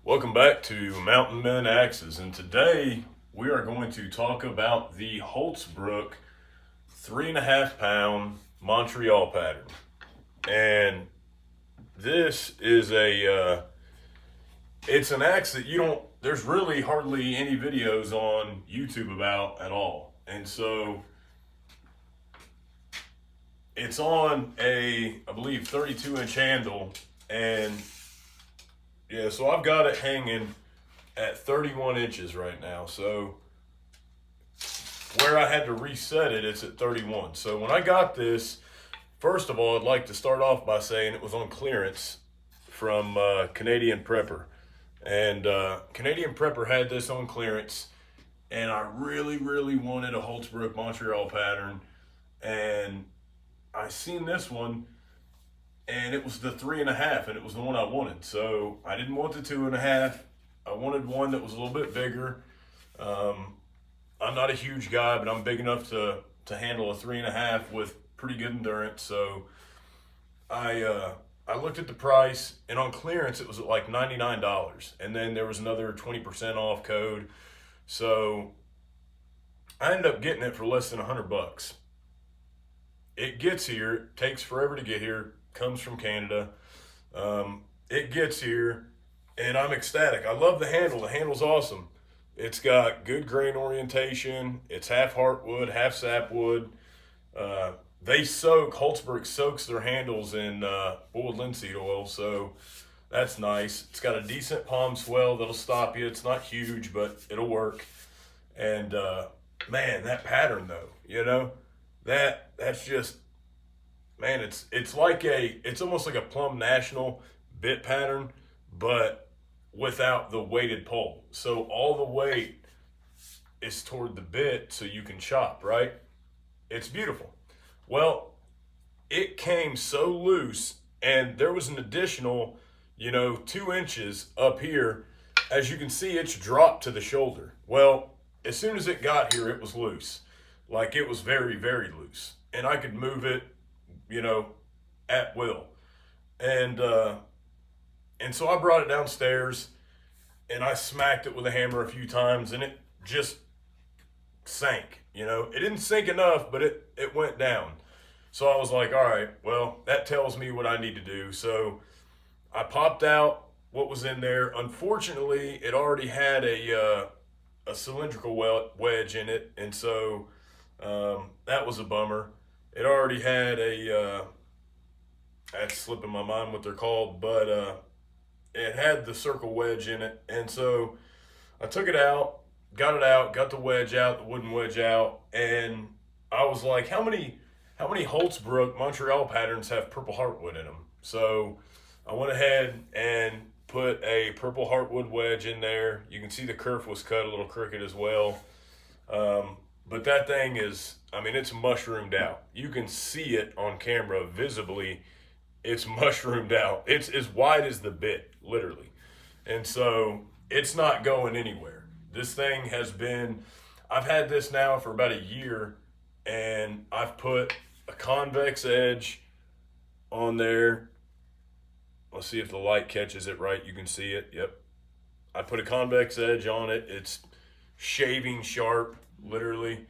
Welcome back to Mountain Men Axes, and today we are going to talk about the Hults Bruk 3.5 pound Montreal pattern. And this is it's an axe that there's really hardly any videos on YouTube about at all. And so it's on I believe, 32-inch handle, and yeah, so I've got it hanging at 31 inches right now. So where I had to reset it, it's at 31. So when I got this, first of all, I'd like to start off by saying it was on clearance from Canadian Prepper. And Canadian Prepper had this on clearance, and I really, really wanted a Hults Bruk Montreal pattern. And I seen this one, and it was the 3.5, and it was the one I wanted. So I didn't want the 2.5. I wanted one that was a little bit bigger. I'm not a huge guy, but I'm big enough to handle a 3.5 with pretty good endurance. So I looked at the price, and on clearance it was at like $99, and then there was another 20% off code. So I ended up getting it for less than $100. It gets here, it takes forever to get here, comes from Canada. It gets here, and I'm ecstatic. I love the handle. The handle's awesome. It's got good grain orientation. It's half heartwood, half sapwood. Hults Bruk soaks their handles in boiled linseed oil, so that's nice. It's got a decent palm swell that'll stop you. It's not huge, but it'll work. And man, that pattern though, that's just, man, it's almost like a Plum National bit pattern, but without the weighted pole. So all the weight is toward the bit so you can chop, right? It's beautiful. Well, it came so loose, and there was an additional, 2 inches up here. As you can see, it's dropped to the shoulder. Well, as soon as it got here, it was loose. Like, it was very, very loose. And I could move it, at will. And so I brought it downstairs, and I smacked it with a hammer a few times, and it just sank. It didn't sink enough, but it went down. So I was like, all right, well, that tells me what I need to do. So I popped out what was in there. Unfortunately, it already had a cylindrical wedge in it, and so that was a bummer. It already had that's slipping my mind what they're called, but it had the circle wedge in it. And so I took it out, got the wedge out, the wooden wedge out, and I was like, how many Hults Bruk Montreal patterns have purple heartwood in them? So I went ahead and put a purple heartwood wedge in there. You can see the kerf was cut a little crooked as well. But that thing is, it's mushroomed out. You can see it on camera visibly. It's mushroomed out. It's as wide as the bit, literally. And so it's not going anywhere. This thing I've had this now for about a year, and I've put a convex edge on there. Let's see if the light catches it right. You can see it. Yep. I put a convex edge on it. It's shaving sharp, literally.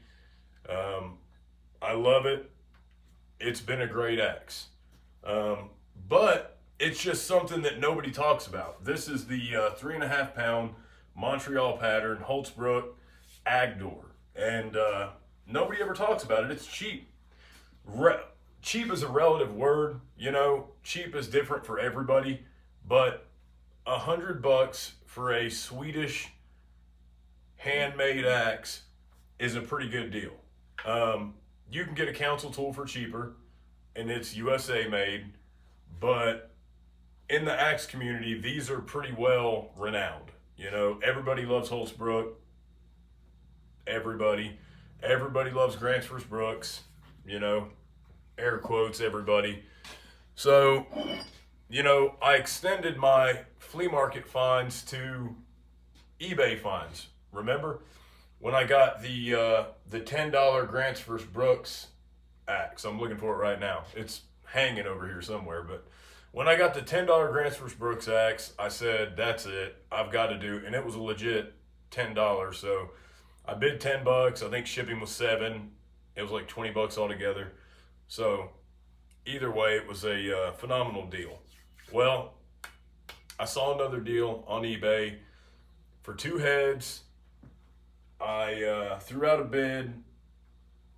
I love it. It's been a great axe. But it's just something that nobody talks about. This is the 3.5 pound Montreal pattern Hults Bruk Agdor. And nobody ever talks about it. It's cheap. Cheap is a relative word. Cheap is different for everybody. But $100 for a Swedish handmade axe is a pretty good deal. You can get a council tool for cheaper, and it's USA made, but in the axe community, these are pretty well renowned. Everybody loves Hults Bruk. Everybody loves Gransfers Bruks. Air quotes, everybody. So, I extended my flea market finds to eBay finds. Remember when I got the $10 Gransfers Bruks axe? I'm looking for it right now. It's hanging over here somewhere, but When I got the $10 Gransfers Bruk axe, I said, that's it. I've got to do, and it was a legit $10. So I bid $10. I think shipping was $7. It was like $20 altogether. So either way, it was a phenomenal deal. Well, I saw another deal on eBay for 2 heads. I threw out a bid.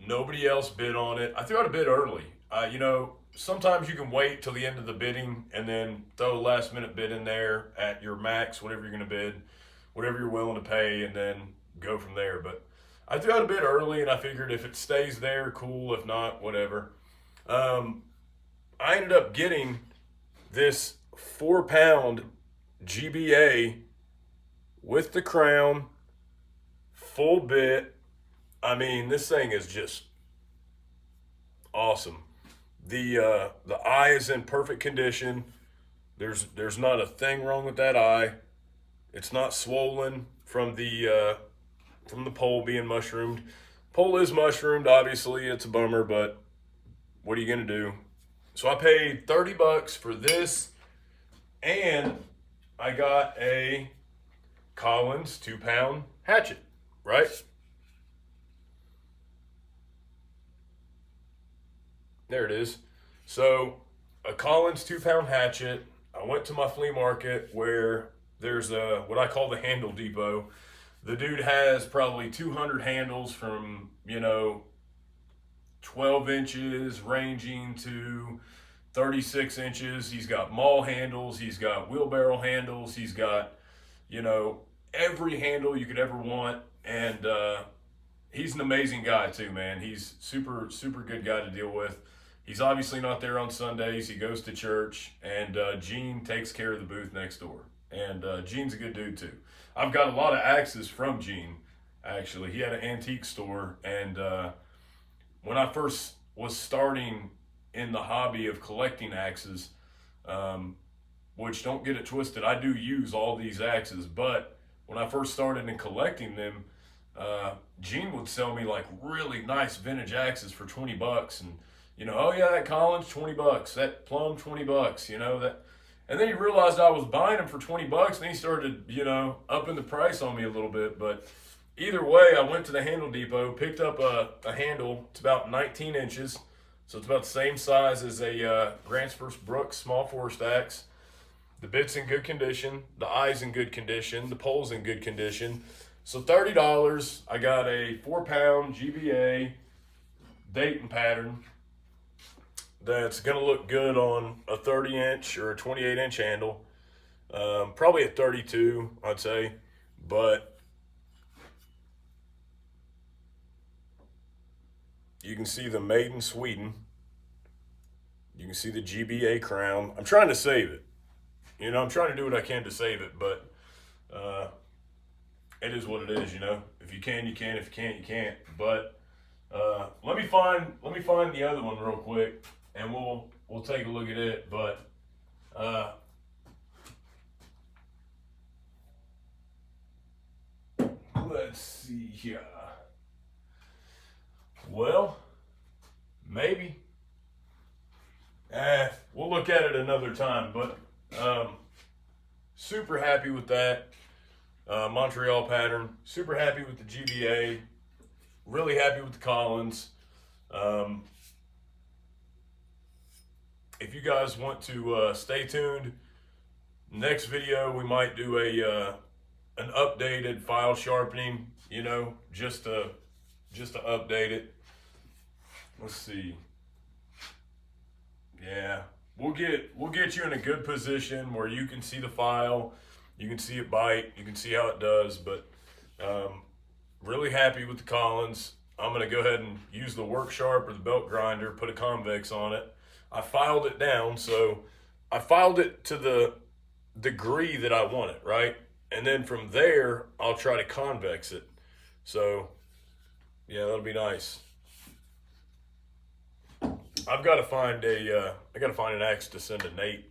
Nobody else bid on it. I threw out a bid early. You know, sometimes you can wait till the end of the bidding and then throw a last minute bid in there at your max, whatever you're going to bid, whatever you're willing to pay, and then go from there. But I threw out a bid early, and I figured if it stays there, cool. If not, whatever. I ended up getting this 4-pound GBA with the crown, full bit. I mean, this thing is just awesome. The eye is in perfect condition. There's not a thing wrong with that eye. It's not swollen from the pole being mushroomed. Pole is mushroomed, obviously. It's a bummer, but what are you gonna do? So I paid $30 for this, and I got a Collins 2-pound hatchet, right? There it is. So a Collins 2-pound hatchet. I went to my flea market where there's what I call the handle depot. The dude has probably 200 handles from, 12 inches ranging to 36 inches. He's got maul handles. He's got wheelbarrow handles. He's got, every handle you could ever want. And he's an amazing guy too, man. He's super, super good guy to deal with. He's obviously not there on Sundays. He goes to church, and Gene takes care of the booth next door. And Gene's a good dude too. I've got a lot of axes from Gene, actually. He had an antique store, and when I first was starting in the hobby of collecting axes, which don't get it twisted, I do use all these axes, but when I first started in collecting them, Gene would sell me like really nice vintage axes for $20, and oh yeah, that Collins, $20, that Plum, $20, that. And then he realized I was buying them for $20, and then he started, upping the price on me a little bit. But either way, I went to the handle depot, picked up a handle. It's about 19 inches, so it's about the same size as a Gransfers Bruk small forest axe. The bit's in good condition, the eye's in good condition, the pole's in good condition. So $30, I got a 4-pound GBA Dayton pattern that's going to look good on a 30-inch or a 28-inch handle. Probably a 32, I'd say. But you can see the made in Sweden. You can see the GBA crown. I'm trying to save it. I'm trying to do what I can to save it, but it is what it is, If you can, you can. If you can't, you can't. But let me find the other one real quick, and we'll take a look at it. But let's see here. Well, maybe. We'll look at it another time. But super happy with that Montreal pattern. Super happy with the GBA. Really happy with the Collins. If you guys want to stay tuned, next video we might do an updated file sharpening, just to update it. Let's see. Yeah, we'll get you in a good position where you can see the file, you can see it bite, you can see how it does. But really happy with the Collins. I'm gonna go ahead and use the work sharp or the belt grinder, put a convex on it. I filed it down, so I filed it to the degree that I want it, right? And then from there, I'll try to convex it. So, yeah, that'll be nice. I gotta find an axe to send to Nate.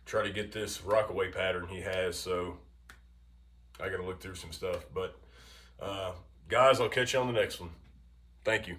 Try to get this Rockaway pattern he has. So, I gotta look through some stuff. But, guys, I'll catch you on the next one. Thank you.